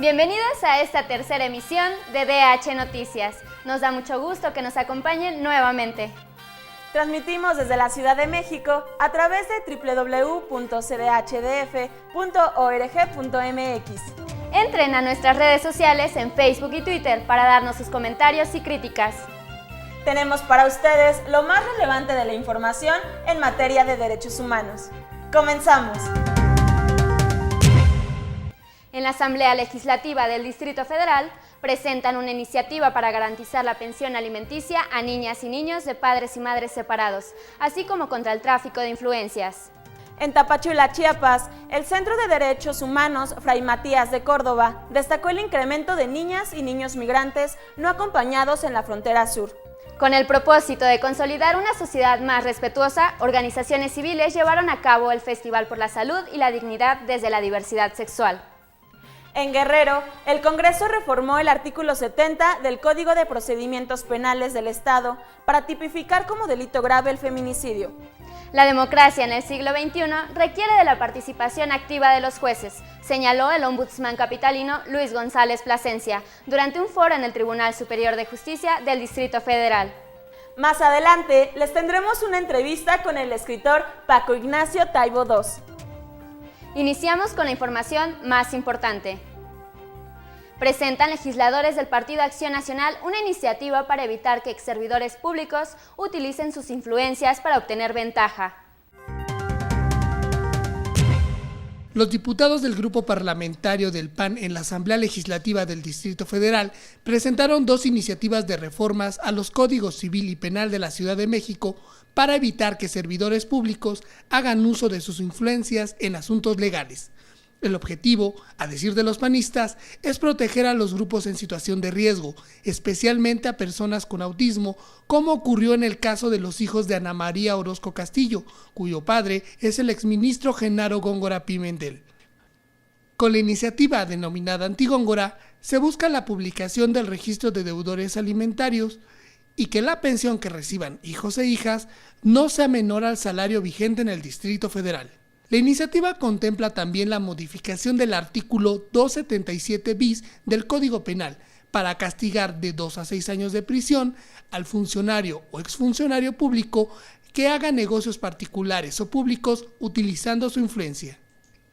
Bienvenidos a esta tercera emisión de DH Noticias. Nos da mucho gusto que nos acompañen nuevamente. Transmitimos desde la Ciudad de México a través de www.cdhdf.org.mx. Entren a nuestras redes sociales en Facebook y Twitter para darnos sus comentarios y críticas. Tenemos para ustedes lo más relevante de la información en materia de derechos humanos. ¡Comenzamos! En la Asamblea Legislativa del Distrito Federal presentan una iniciativa para garantizar la pensión alimenticia a niñas y niños de padres y madres separados, así como contra el tráfico de influencias. En Tapachula, Chiapas, el Centro de Derechos Humanos Fray Matías de Córdoba destacó el incremento de niñas y niños migrantes no acompañados en la frontera sur. Con el propósito de consolidar una sociedad más respetuosa, organizaciones civiles llevaron a cabo el Festival por la Salud y la Dignidad desde la Diversidad Sexual. En Guerrero, el Congreso reformó el artículo 70 del Código de Procedimientos Penales del Estado para tipificar como delito grave el feminicidio. La democracia en el siglo XXI requiere de la participación activa de los jueces, señaló el ombudsman capitalino Luis González Plasencia durante un foro en el Tribunal Superior de Justicia del Distrito Federal. Más adelante les tendremos una entrevista con el escritor Paco Ignacio Taibo II. Iniciamos con la información más importante. Presentan legisladores del Partido Acción Nacional una iniciativa para evitar que exservidores públicos utilicen sus influencias para obtener ventaja. Los diputados del grupo parlamentario del PAN en la Asamblea Legislativa del Distrito Federal presentaron dos iniciativas de reformas a los códigos civil y penal de la Ciudad de México para evitar que servidores públicos hagan uso de sus influencias en asuntos legales. El objetivo, a decir de los panistas, es proteger a los grupos en situación de riesgo, especialmente a personas con autismo, como ocurrió en el caso de los hijos de Ana María Orozco Castillo, cuyo padre es el exministro Genaro Góngora Pimentel. Con la iniciativa denominada Antigóngora, se busca la publicación del registro de deudores alimentarios y que la pensión que reciban hijos e hijas no sea menor al salario vigente en el Distrito Federal. La iniciativa contempla también la modificación del artículo 277 bis del Código Penal para castigar de 2 a 6 años de prisión al funcionario o exfuncionario público que haga negocios particulares o públicos utilizando su influencia.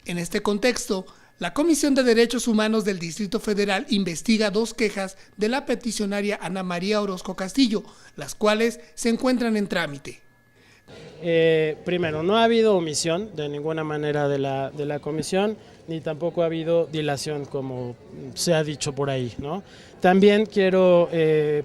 En este contexto, la Comisión de Derechos Humanos del Distrito Federal investiga 2 quejas de la peticionaria Ana María Orozco Castillo, las cuales se encuentran en trámite. Primero, no ha habido omisión de ninguna manera de la comisión, ni tampoco ha habido dilación como se ha dicho por ahí, ¿no? También quiero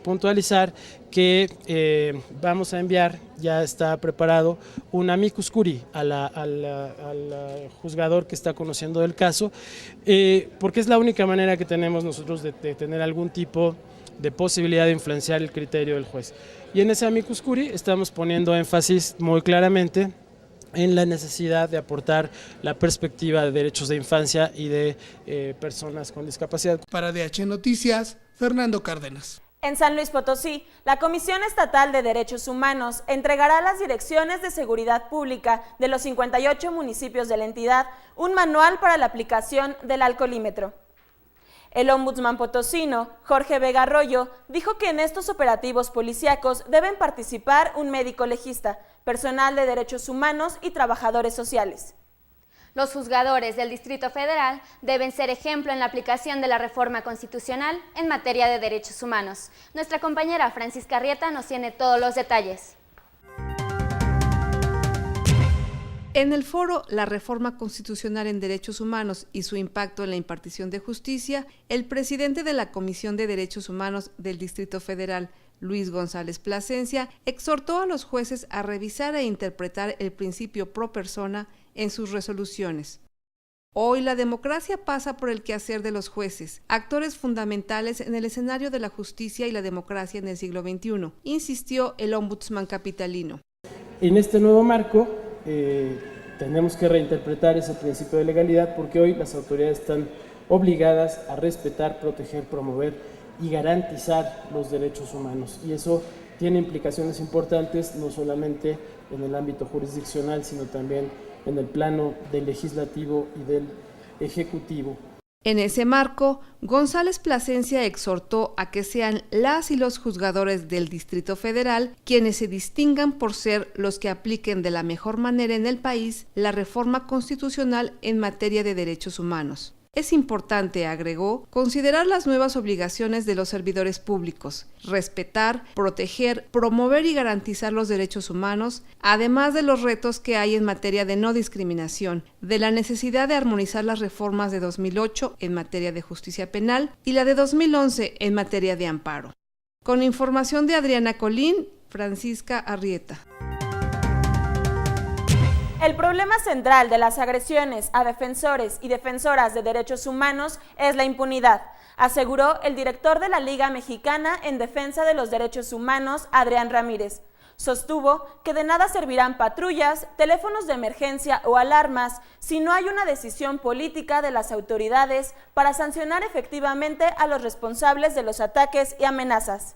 puntualizar que vamos a enviar, ya está preparado, un amicus curiae al juzgador que está conociendo el caso, porque es la única manera que tenemos nosotros de tener algún tipo de posibilidad de influenciar el criterio del juez. Y en ese amicus curiae estamos poniendo énfasis muy claramente en la necesidad de aportar la perspectiva de derechos de infancia y de personas con discapacidad. Para DH Noticias, Fernando Cárdenas. En San Luis Potosí, la Comisión Estatal de Derechos Humanos entregará a las direcciones de seguridad pública de los 58 municipios de la entidad un manual para la aplicación del alcoholímetro. El ombudsman potosino, Jorge Vega Arroyo, dijo que en estos operativos policíacos deben participar un médico legista, personal de derechos humanos y trabajadores sociales. Los juzgadores del Distrito Federal deben ser ejemplo en la aplicación de la reforma constitucional en materia de derechos humanos. Nuestra compañera Francisca Arrieta nos tiene todos los detalles. En el foro La Reforma Constitucional en Derechos Humanos y su impacto en la impartición de justicia, el presidente de la Comisión de Derechos Humanos del Distrito Federal, Luis González Plasencia, exhortó a los jueces a revisar e interpretar el principio pro persona en sus resoluciones. Hoy la democracia pasa por el quehacer de los jueces, actores fundamentales en el escenario de la justicia y la democracia en el siglo XXI, insistió el ombudsman capitalino. En este nuevo marco, tenemos que reinterpretar ese principio de legalidad porque hoy las autoridades están obligadas a respetar, proteger, promover y garantizar los derechos humanos, y eso tiene implicaciones importantes no solamente en el ámbito jurisdiccional sino también en el plano del legislativo y del ejecutivo. En ese marco, González Plasencia exhortó a que sean las y los juzgadores del Distrito Federal quienes se distingan por ser los que apliquen de la mejor manera en el país la reforma constitucional en materia de derechos humanos. Es importante, agregó, considerar las nuevas obligaciones de los servidores públicos, respetar, proteger, promover y garantizar los derechos humanos, además de los retos que hay en materia de no discriminación, de la necesidad de armonizar las reformas de 2008 en materia de justicia penal y la de 2011 en materia de amparo. Con información de Adriana Colín, Francisca Arrieta. El problema central de las agresiones a defensores y defensoras de derechos humanos es la impunidad, aseguró el director de la Liga Mexicana en Defensa de los Derechos Humanos, Adrián Ramírez. Sostuvo que de nada servirán patrullas, teléfonos de emergencia o alarmas si no hay una decisión política de las autoridades para sancionar efectivamente a los responsables de los ataques y amenazas.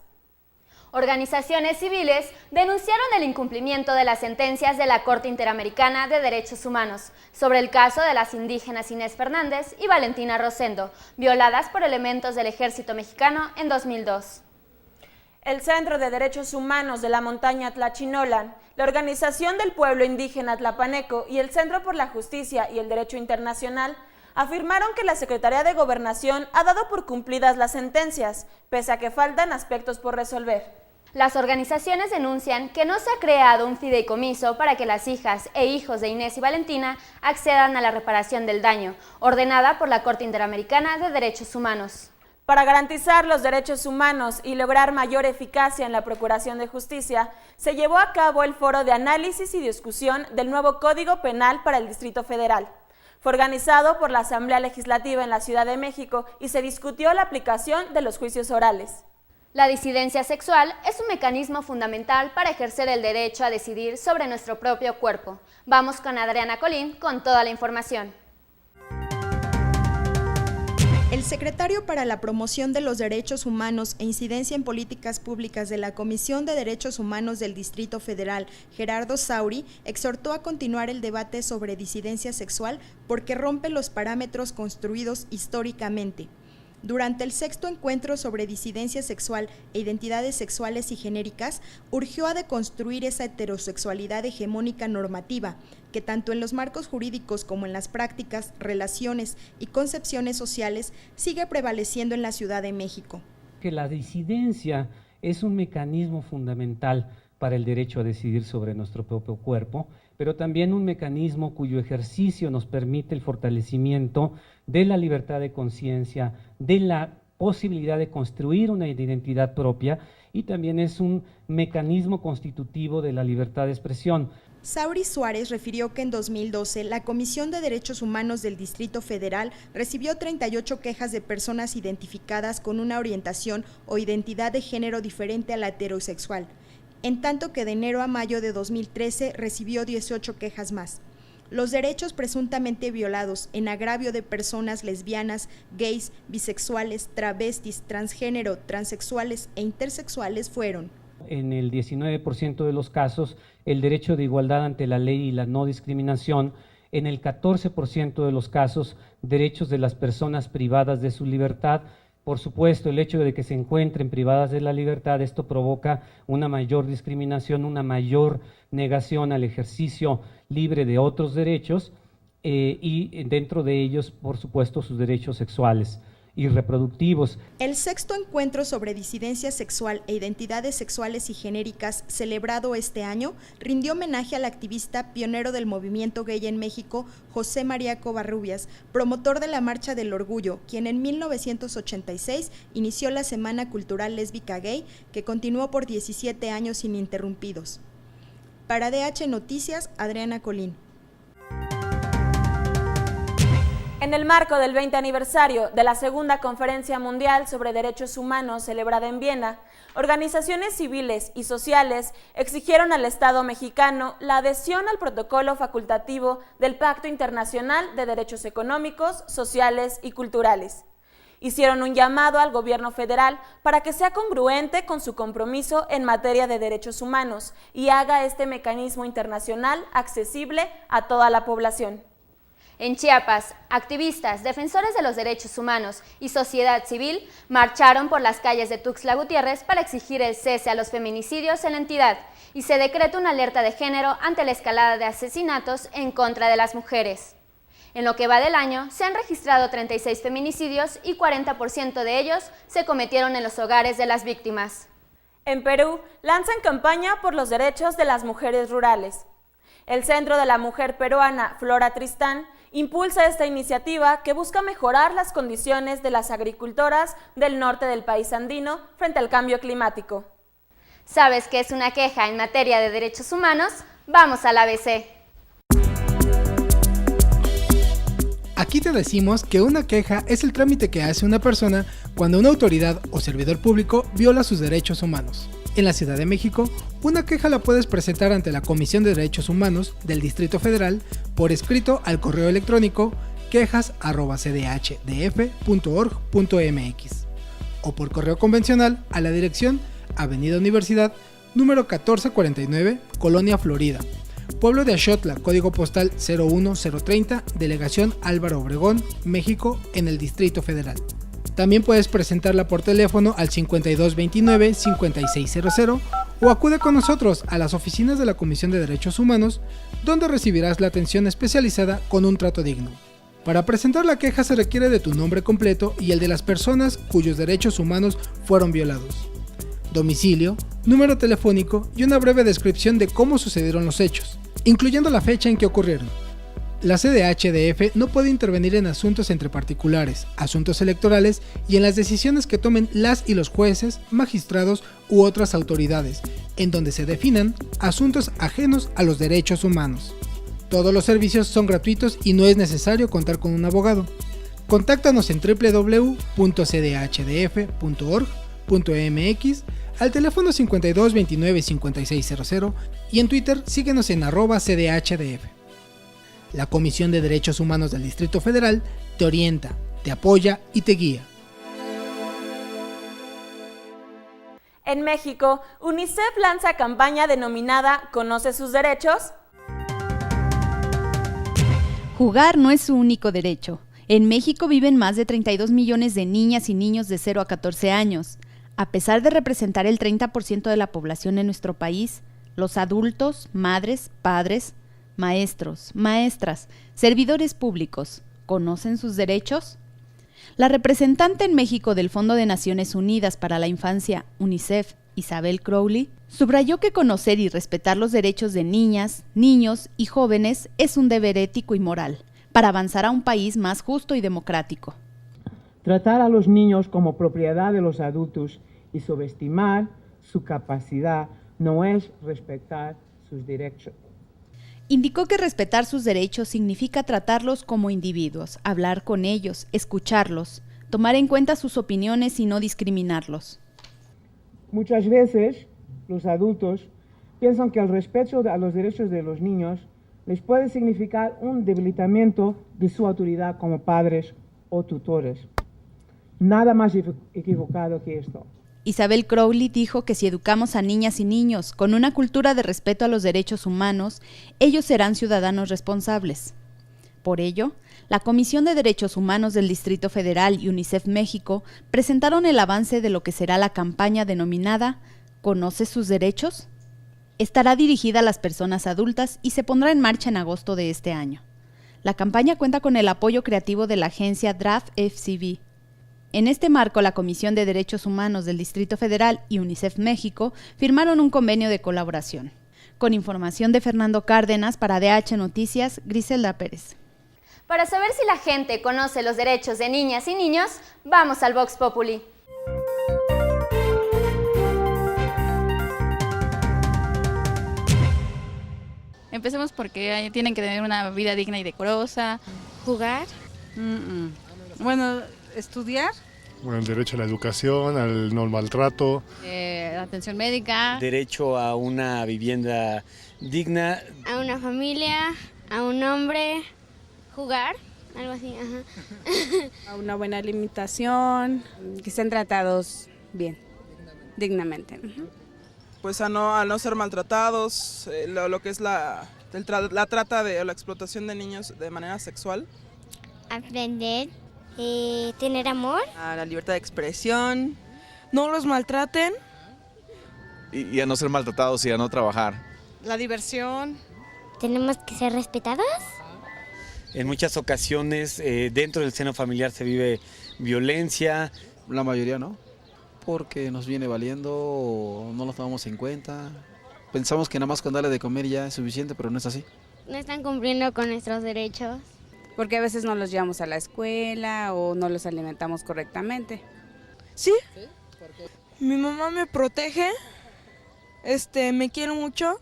Organizaciones civiles denunciaron el incumplimiento de las sentencias de la Corte Interamericana de Derechos Humanos sobre el caso de las indígenas Inés Fernández y Valentina Rosendo, violadas por elementos del Ejército Mexicano en 2002. El Centro de Derechos Humanos de la Montaña Tlachinolan, la Organización del Pueblo Indígena Tlapaneco y el Centro por la Justicia y el Derecho Internacional afirmaron que la Secretaría de Gobernación ha dado por cumplidas las sentencias, pese a que faltan aspectos por resolver. Las organizaciones denuncian que no se ha creado un fideicomiso para que las hijas e hijos de Inés y Valentina accedan a la reparación del daño, ordenada por la Corte Interamericana de Derechos Humanos. Para garantizar los derechos humanos y lograr mayor eficacia en la procuración de justicia, se llevó a cabo el foro de análisis y discusión del nuevo Código Penal para el Distrito Federal. Fue organizado por la Asamblea Legislativa en la Ciudad de México y se discutió la aplicación de los juicios orales. La disidencia sexual es un mecanismo fundamental para ejercer el derecho a decidir sobre nuestro propio cuerpo. Vamos con Adriana Colín con toda la información. El secretario para la Promoción de los Derechos Humanos e Incidencia en Políticas Públicas de la Comisión de Derechos Humanos del Distrito Federal, Gerardo Sauri, exhortó a continuar el debate sobre disidencia sexual porque rompe los parámetros construidos históricamente. Durante el 6º encuentro sobre disidencia sexual e identidades sexuales y genéricas, urgió a deconstruir esa heterosexualidad hegemónica normativa, que tanto en los marcos jurídicos como en las prácticas, relaciones y concepciones sociales sigue prevaleciendo en la Ciudad de México. Que la disidencia es un mecanismo fundamental para el derecho a decidir sobre nuestro propio cuerpo, pero también un mecanismo cuyo ejercicio nos permite el fortalecimiento de la libertad de conciencia, de la posibilidad de construir una identidad propia y también es un mecanismo constitutivo de la libertad de expresión. Sauri Suárez refirió que en 2012 la Comisión de Derechos Humanos del Distrito Federal recibió 38 quejas de personas identificadas con una orientación o identidad de género diferente a la heterosexual, en tanto que de enero a mayo de 2013 recibió 18 quejas más. Los derechos presuntamente violados en agravio de personas lesbianas, gays, bisexuales, travestis, transgénero, transexuales e intersexuales fueron: en el 19% de los casos, el derecho de igualdad ante la ley y la no discriminación; en el 14% de los casos, derechos de las personas privadas de su libertad. Por supuesto, el hecho de que se encuentren privadas de la libertad, esto provoca una mayor discriminación, una mayor negación al ejercicio libre de otros derechos y dentro de ellos, por supuesto, sus derechos sexuales y reproductivos. El 6º encuentro sobre disidencia sexual e identidades sexuales y genéricas, celebrado este año, rindió homenaje al activista pionero del movimiento gay en México, José María Covarrubias, promotor de la Marcha del Orgullo, quien en 1986 inició la Semana Cultural Lésbica Gay, que continuó por 17 años ininterrumpidos. Para DH Noticias, Adriana Colín. En el marco del 20 aniversario de la Segunda Conferencia Mundial sobre Derechos Humanos celebrada en Viena, organizaciones civiles y sociales exigieron al Estado mexicano la adhesión al protocolo facultativo del Pacto Internacional de Derechos Económicos, Sociales y Culturales. Hicieron un llamado al gobierno federal para que sea congruente con su compromiso en materia de derechos humanos y haga este mecanismo internacional accesible a toda la población. En Chiapas, activistas, defensores de los derechos humanos y sociedad civil marcharon por las calles de Tuxtla Gutiérrez para exigir el cese a los feminicidios en la entidad y se decreta una alerta de género ante la escalada de asesinatos en contra de las mujeres. En lo que va del año, se han registrado 36 feminicidios y 40% de ellos se cometieron en los hogares de las víctimas. En Perú, lanzan campaña por los derechos de las mujeres rurales. El Centro de la Mujer Peruana, Flora Tristán, impulsa esta iniciativa que busca mejorar las condiciones de las agricultoras del norte del país andino frente al cambio climático. ¿Sabes qué es una queja en materia de derechos humanos? Vamos al ABC. Aquí te decimos que una queja es el trámite que hace una persona cuando una autoridad o servidor público viola sus derechos humanos. En la Ciudad de México, una queja la puedes presentar ante la Comisión de Derechos Humanos del Distrito Federal por escrito al correo electrónico quejas@cdhdf.org.mx o por correo convencional a la dirección Avenida Universidad, número 1449, Colonia Florida, Pueblo de Axotla, código postal 01030, Delegación Álvaro Obregón, México, en el Distrito Federal. También puedes presentarla por teléfono al 5229-5600 o acude con nosotros a las oficinas de la Comisión de Derechos Humanos, donde recibirás la atención especializada con un trato digno. Para presentar la queja se requiere de tu nombre completo y el de las personas cuyos derechos humanos fueron violados, domicilio, número telefónico y una breve descripción de cómo sucedieron los hechos, incluyendo la fecha en que ocurrieron. La CDHDF no puede intervenir en asuntos entre particulares, asuntos electorales y en las decisiones que tomen las y los jueces, magistrados u otras autoridades, en donde se definan asuntos ajenos a los derechos humanos. Todos los servicios son gratuitos y no es necesario contar con un abogado. Contáctanos en www.cdhdf.org.mx, al teléfono 5229-5600 y en Twitter síguenos en @cdhdf. La Comisión de Derechos Humanos del Distrito Federal te orienta, te apoya y te guía. En México, UNICEF lanza campaña denominada ¿Conoce sus derechos? Jugar no es su único derecho. En México viven más de 32 millones de niñas y niños de 0 a 14 años. A pesar de representar el 30% de la población en nuestro país, los adultos, madres, padres, maestros, maestras, servidores públicos, ¿conocen sus derechos? La representante en México del Fondo de Naciones Unidas para la Infancia, UNICEF, Isabel Crowley, subrayó que conocer y respetar los derechos de niñas, niños y jóvenes es un deber ético y moral para avanzar a un país más justo y democrático. Tratar a los niños como propiedad de los adultos y subestimar su capacidad no es respetar sus derechos. Indicó que respetar sus derechos significa tratarlos como individuos, hablar con ellos, escucharlos, tomar en cuenta sus opiniones y no discriminarlos. Muchas veces los adultos piensan que el respeto a los derechos de los niños les puede significar un debilitamiento de su autoridad como padres o tutores. Nada más equivocado que esto. Isabel Crowley dijo que si educamos a niñas y niños con una cultura de respeto a los derechos humanos, ellos serán ciudadanos responsables. Por ello, la Comisión de Derechos Humanos del Distrito Federal y UNICEF México presentaron el avance de lo que será la campaña denominada ¿Conoce sus derechos? Estará dirigida a las personas adultas y se pondrá en marcha en agosto de este año. La campaña cuenta con el apoyo creativo de la agencia Draft FCB. En este marco, la Comisión de Derechos Humanos del Distrito Federal y UNICEF México firmaron un convenio de colaboración. Con información de Fernando Cárdenas para DH Noticias, Griselda Pérez. Para saber si la gente conoce los derechos de niñas y niños, vamos al Vox Populi. Empecemos porque tienen que tener una vida digna y decorosa. ¿Jugar? Bueno, estudiar. Bueno, el derecho a la educación, al no maltrato. La atención médica. Derecho a una vivienda digna. A una familia, a un hombre. Jugar, algo así, ajá. A una buena alimentación. Que estén tratados bien, dignamente. Pues a no ser maltratados, lo que es la la trata o la explotación de niños de manera sexual. Aprender, tener amor. A la libertad de expresión. No los maltraten. Y a no ser maltratados y a no trabajar. La diversión. Tenemos que ser respetados. En muchas ocasiones dentro del seno familiar se vive violencia. La mayoría no, porque nos viene valiendo o no lo tomamos en cuenta. Pensamos que nada más con darle de comer ya es suficiente, pero no es así. No están cumpliendo con nuestros derechos. Porque a veces no los llevamos a la escuela o no los alimentamos correctamente. ¿Sí? Mi mamá me protege, me quiere mucho.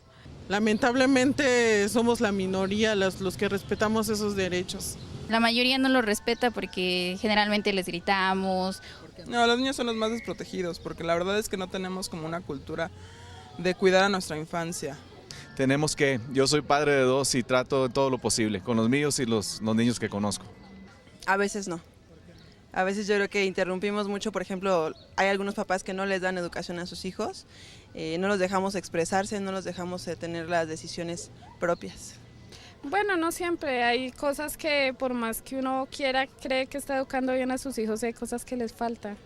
Lamentablemente somos la minoría los que respetamos esos derechos. La mayoría no los respeta porque generalmente les gritamos. No, los niños son los más desprotegidos porque la verdad es que no tenemos como una cultura de cuidar a nuestra infancia. Yo soy padre de 2 y trato todo lo posible, con los míos y los niños que conozco. A veces no. A veces yo creo que interrumpimos mucho, por ejemplo, hay algunos papás que no les dan educación a sus hijos, no los dejamos expresarse, no los dejamos tener las decisiones propias. Bueno, no siempre, hay cosas que por más que uno quiera, cree que está educando bien a sus hijos, hay cosas que les faltan.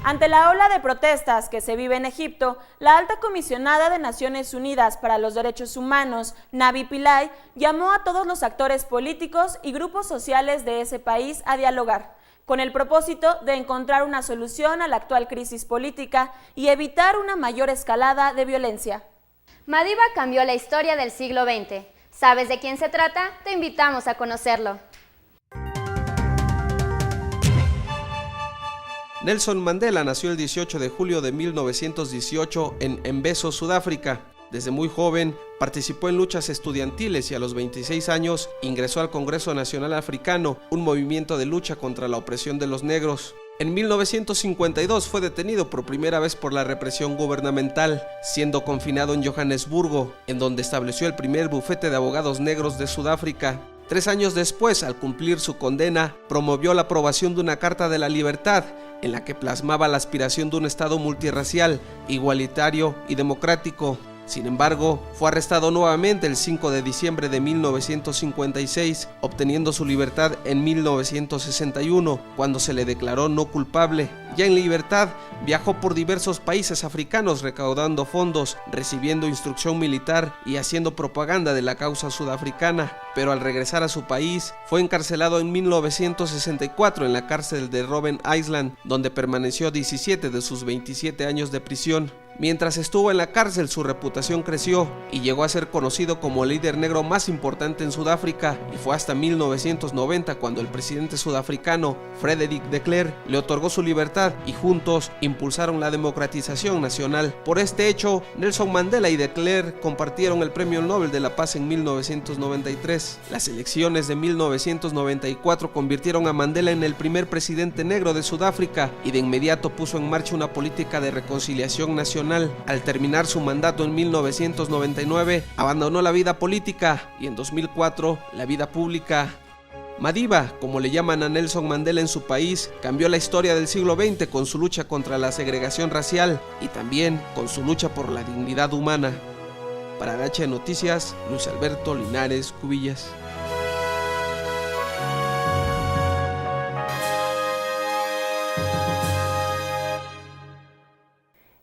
Ante la ola de protestas que se vive en Egipto, la alta comisionada de Naciones Unidas para los Derechos Humanos, Navi Pillay, llamó a todos los actores políticos y grupos sociales de ese país a dialogar, con el propósito de encontrar una solución a la actual crisis política y evitar una mayor escalada de violencia. Madiba cambió la historia del siglo XX. ¿Sabes de quién se trata? Te invitamos a conocerlo. Nelson Mandela nació el 18 de julio de 1918 en Embeso, Sudáfrica. Desde muy joven participó en luchas estudiantiles y a los 26 años ingresó al Congreso Nacional Africano, un movimiento de lucha contra la opresión de los negros. En 1952 fue detenido por primera vez por la represión gubernamental, siendo confinado en Johannesburgo, en donde estableció el primer bufete de abogados negros de Sudáfrica. 3 años después, al cumplir su condena, promovió la aprobación de una Carta de la Libertad, en la que plasmaba la aspiración de un Estado multirracial, igualitario y democrático. Sin embargo, fue arrestado nuevamente el 5 de diciembre de 1956, obteniendo su libertad en 1961, cuando se le declaró no culpable. Ya en libertad, viajó por diversos países africanos recaudando fondos, recibiendo instrucción militar y haciendo propaganda de la causa sudafricana. Pero al regresar a su país, fue encarcelado en 1964 en la cárcel de Robben Island, donde permaneció 17 de sus 27 años de prisión. Mientras estuvo en la cárcel, su reputación creció y llegó a ser conocido como el líder negro más importante en Sudáfrica, y fue hasta 1990 cuando el presidente sudafricano Frederick de Klerk le otorgó su libertad y juntos impulsaron la democratización nacional. Por este hecho, Nelson Mandela y de Klerk compartieron el Premio Nobel de la Paz en 1993. Las elecciones de 1994 convirtieron a Mandela en el primer presidente negro de Sudáfrica y de inmediato puso en marcha una política de reconciliación nacional. Al terminar su mandato en 1999, abandonó la vida política y en 2004 la vida pública. Madiba, como le llaman a Nelson Mandela en su país, cambió la historia del siglo XX con su lucha contra la segregación racial y también con su lucha por la dignidad humana. Para H Noticias, Luis Alberto Linares Cubillas.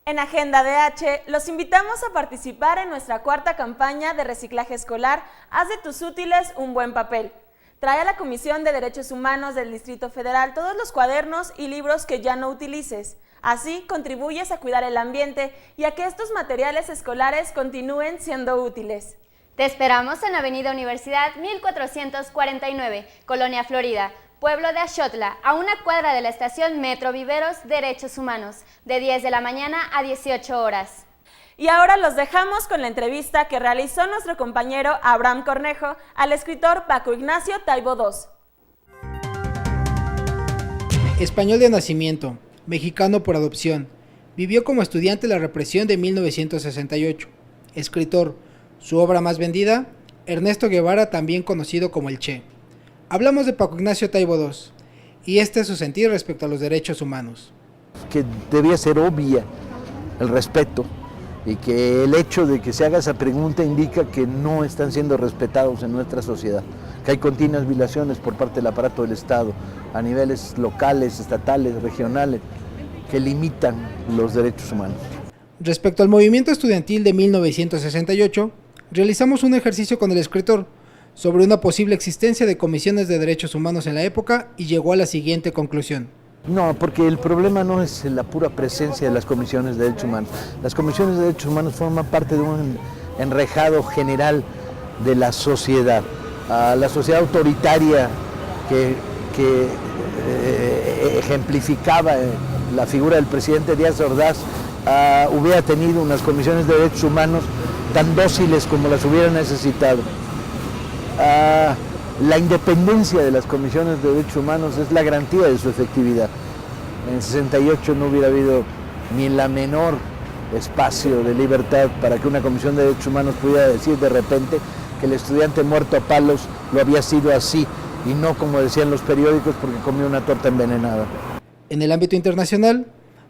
En Agenda DH, los invitamos a participar en nuestra cuarta campaña de reciclaje escolar Haz de tus útiles un buen papel. Trae a la Comisión de Derechos Humanos del Distrito Federal todos los cuadernos y libros que ya no utilices. Así contribuyes a cuidar el ambiente y a que estos materiales escolares continúen siendo útiles. Te esperamos en Avenida Universidad 1449, Colonia Florida, pueblo de Axotla, a una cuadra de la estación Metro Viveros Derechos Humanos, de 10 de la mañana a 18 horas. Y ahora los dejamos con la entrevista que realizó nuestro compañero Abraham Cornejo al escritor Paco Ignacio Taibo II. Español de nacimiento, mexicano por adopción, vivió como estudiante la represión de 1968. Escritor, su obra más vendida, Ernesto Guevara, también conocido como el Che. Hablamos de Paco Ignacio Taibo II, y este es su sentir respecto a los derechos humanos. Que debía ser obvia el respeto y que el hecho de que se haga esa pregunta indica que no están siendo respetados en nuestra sociedad, que hay continuas violaciones por parte del aparato del Estado a niveles locales, estatales, regionales, que limitan los derechos humanos. Respecto al movimiento estudiantil de 1968, realizamos un ejercicio con el escritor sobre una posible existencia de comisiones de derechos humanos en la época y llegó a la siguiente conclusión. No, porque el problema no es la pura presencia de las comisiones de derechos humanos. Las comisiones de derechos humanos forman parte de un enrejado general de la sociedad. La sociedad autoritaria que ejemplificaba la figura del presidente Díaz Ordaz hubiera tenido unas comisiones de derechos humanos tan dóciles como las hubiera necesitado. La independencia de las comisiones de derechos humanos es la garantía de su efectividad. En el 68 no hubiera habido ni la menor espacio de libertad para que una comisión de derechos humanos pudiera decir de repente que el estudiante muerto a palos lo había sido así y no como decían los periódicos porque comió una torta envenenada. En el ámbito internacional,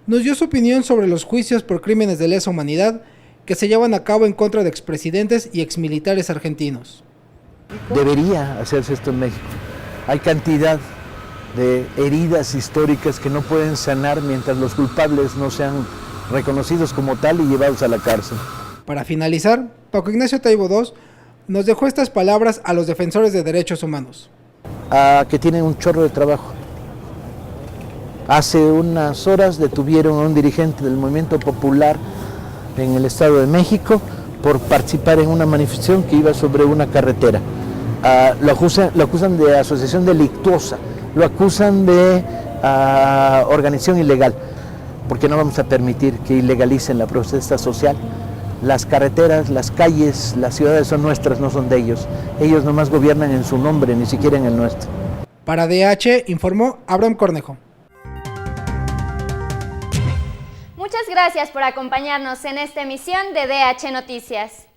nos dio su opinión sobre los juicios por crímenes de lesa humanidad que se llevan a cabo en contra de expresidentes y exmilitares argentinos. Debería hacerse esto en México. Hay cantidad de heridas históricas que no pueden sanar mientras los culpables no sean reconocidos como tal y llevados a la cárcel. Para finalizar, Paco Ignacio Taibo II nos dejó estas palabras a los defensores de derechos humanos. Que tienen un chorro de trabajo. Hace unas horas detuvieron a un dirigente del movimiento popular en el Estado de México por participar en una manifestación que iba sobre una carretera. Lo acusan de asociación delictuosa, lo acusan de organización ilegal, porque no vamos a permitir que ilegalicen la protesta social. Las carreteras, las calles, las ciudades son nuestras, no son de ellos. Ellos nomás gobiernan en su nombre, ni siquiera en el nuestro. Para DH informó Abraham Cornejo. Muchas gracias por acompañarnos en esta emisión de DH Noticias.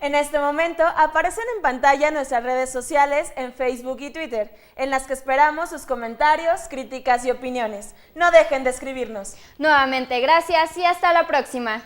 En este momento aparecen en pantalla nuestras redes sociales en Facebook y Twitter, en las que esperamos sus comentarios, críticas y opiniones. No dejen de escribirnos. Nuevamente gracias y hasta la próxima.